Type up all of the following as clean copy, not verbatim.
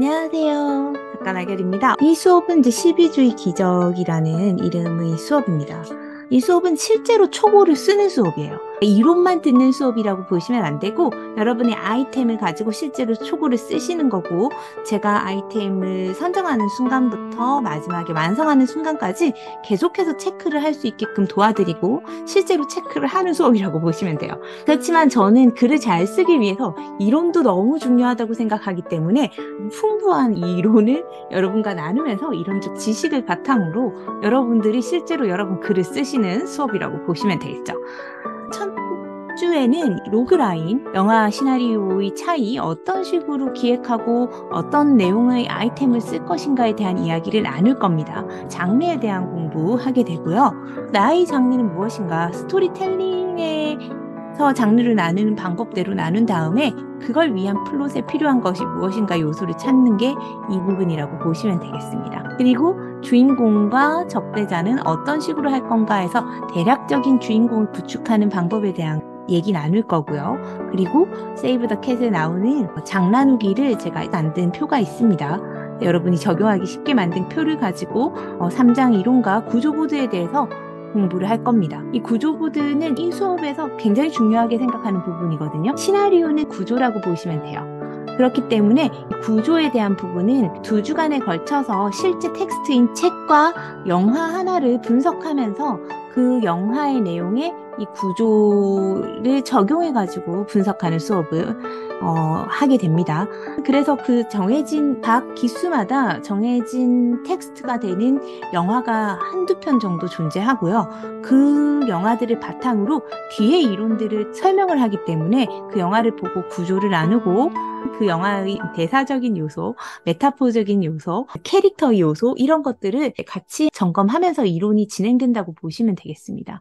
안녕하세요. 작가 나결입니다. 이 수업은 이제 12주의 기적이라는 이름의 수업입니다. 이 수업은 실제로 초보를 쓰는 수업이에요. 이론만 듣는 수업이라고 보시면 안 되고 여러분의 아이템을 가지고 실제로 초보를 쓰시는 거고 제가 아이템을 선정하는 순간부터 마지막에 완성하는 순간까지 계속해서 체크를 할 수 있게끔 도와드리고 실제로 체크를 하는 수업이라고 보시면 돼요. 그렇지만 저는 글을 잘 쓰기 위해서 이론도 너무 중요하다고 생각하기 때문에 풍부한 이 이론을 여러분과 나누면서 이론적 지식을 바탕으로 여러분들이 실제로 여러분 글을 쓰시는 수업이라고 보시면 되겠죠. 첫 주에는 로그라인, 영화 시나리오의 차이, 어떤 식으로 기획하고 어떤 내용의 아이템을 쓸 것인가에 대한 이야기를 나눌 겁니다. 장르에 대한 공부하게 되고요. 나의 장르는 무엇인가, 스토리텔링에서 장르를 나누는 방법대로 나눈 다음에 그걸 위한 플롯에 필요한 것이 무엇인가 요소를 찾는 게 이 부분이라고 보시면 되겠습니다. 그리고 주인공과 적대자는 어떤 식으로 할 건가 해서 대략적인 주인공을 구축하는 방법에 대한 얘기 나눌 거고요. 그리고 세이브 더 캣에 나오는 장나누기를 제가 만든 표가 있습니다. 여러분이 적용하기 쉽게 만든 표를 가지고 3장 이론과 구조보드에 대해서 공부를 할 겁니다. 이 구조보드는 이 수업에서 굉장히 중요하게 생각하는 부분이거든요. 시나리오는 구조라고 보시면 돼요. 그렇기 때문에 구조에 대한 부분은 2주간에 걸쳐서 실제 텍스트인 책과 영화 하나를 분석하면서 그 영화의 내용에 이 구조를 적용해가지고 분석하는 수업을 하게 됩니다. 그래서 그 정해진 각 기수마다 정해진 텍스트가 되는 영화가 한두 편 정도 존재하고요. 그 영화들을 바탕으로 뒤에 이론들을 설명을 하기 때문에 그 영화를 보고 구조를 나누고 그 영화의 대사적인 요소, 메타포적인 요소, 캐릭터 요소 이런 것들을 같이 점검하면서 이론이 진행된다고 보시면 되겠습니다.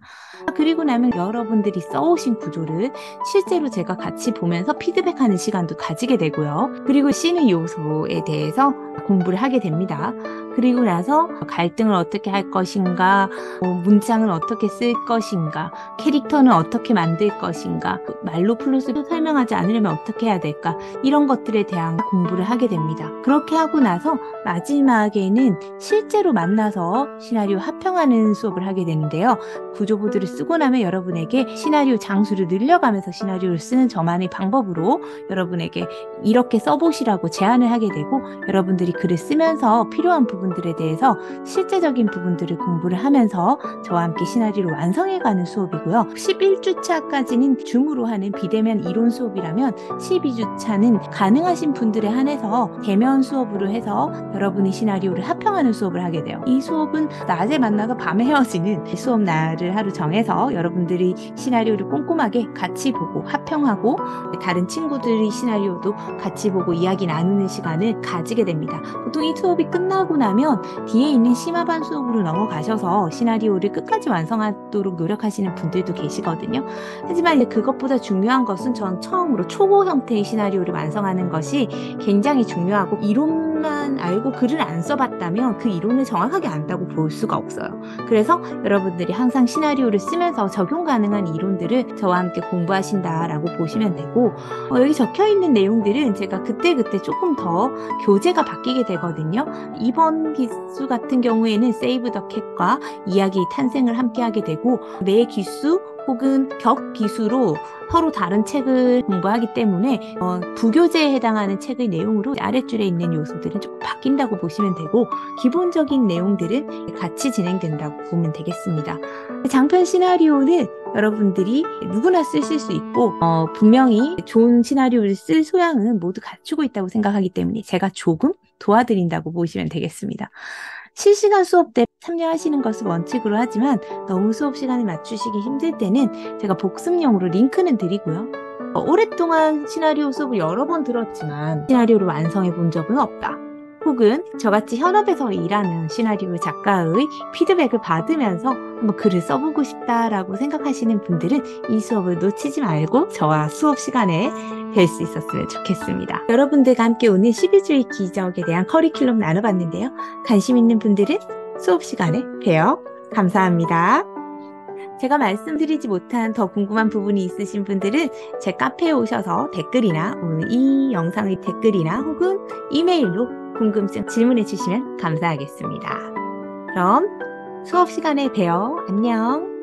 그리고 나면 여러분들이 써오신 구조를 실제로 제가 같이 보면서 피드백하는 시간도 가지게 되고요. 그리고 씬의 요소에 대해서 공부를 하게 됩니다. 그리고 나서 갈등을 어떻게 할 것인가, 문장은 어떻게 쓸 것인가, 캐릭터는 어떻게 만들 것인가, 말로 플롯을 설명하지 않으려면 어떻게 해야 될까, 이런 것들에 대한 공부를 하게 됩니다. 그렇게 하고 나서 마지막에는 실제로 만나서 시나리오 합평하는 수업을 하게 되는데요. 구조보드를 쓰고 나면 여러분에게 시나리오 장수를 늘려가면서 시나리오를 쓰는 저만의 방법으로 여러분에게 이렇게 써보시라고 제안을 하게 되고 여러분들이 글을 쓰면서 필요한 부분들에 대해서 실제적인 부분들을 공부를 하면서 저와 함께 시나리오를 완성해가는 수업이고요. 11주차까지는 줌으로 하는 비대면 이론 수업이라면 12주차는 가능하신 분들에 한해서 대면 수업으로 해서 여러분이 시나리오를 합평하는 수업을 하게 돼요. 이 수업은 낮에 만나서 밤에 헤어지는 수업 날을 하루 정해서 여러분들이 시나리오를 꼼꼼하게 같이 보고 합평하고 다른 친구들의 시나리오도 같이 보고 이야기 나누는 시간을 가지게 됩니다. 보통 이 수업이 끝나고 나면 뒤에 있는 심화반 수업으로 넘어가셔서 시나리오를 끝까지 완성하도록 노력하시는 분들도 계시거든요. 하지만 그것보다 중요한 것은 전 처음으로 초보 형태의 시나리오를 완성하는 것이 굉장히 중요하고 이론만 알고 글을 안 써봤다면 그 이론을 정확하게 안다고 볼 수가 없어요. 그래서 여러분들이 항상 시나리오를 쓰면서 적용 가능한 이론들을 저와 함께 공부하신다라고 보시면 되고 여기 적혀있는 내용들은 제가 그때그때 조금 더 교재가 바뀌게 되거든요. 이번 기수 같은 경우에는 세이브 더 캣과 이야기 탄생을 함께 하게 되고 매 기수 혹은 격 기수로 서로 다른 책을 공부하기 때문에 부교재에 해당하는 책의 내용으로 아랫줄에 있는 요소들은 조금 바뀐다고 보시면 되고 기본적인 내용들은 같이 진행된다고 보면 되겠습니다. 장편 시나리오는 여러분들이 누구나 쓰실 수 있고 분명히 좋은 시나리오를 쓸 소양은 모두 갖추고 있다고 생각하기 때문에 제가 조금 도와드린다고 보시면 되겠습니다. 실시간 수업 때 참여하시는 것을 원칙으로 하지만 너무 수업 시간을 맞추시기 힘들 때는 제가 복습용으로 링크는 드리고요. 오랫동안 시나리오 수업을 여러 번 들었지만 시나리오를 완성해 본 적은 없다. 혹은 저같이 현업에서 일하는 시나리오 작가의 피드백을 받으면서 한번 글을 써보고 싶다라고 생각하시는 분들은 이 수업을 놓치지 말고 저와 수업 시간에 뵐 수 있었으면 좋겠습니다. 여러분들과 함께 오늘 12주의 기적에 대한 커리큘럼 나눠봤는데요. 관심 있는 분들은 수업 시간에 봬요. 감사합니다. 제가 말씀드리지 못한 더 궁금한 부분이 있으신 분들은 제 카페에 오셔서 댓글이나 이 영상의 댓글이나 혹은 이메일로 궁금증 질문해 주시면 감사하겠습니다. 그럼 수업 시간에 봬요. 안녕.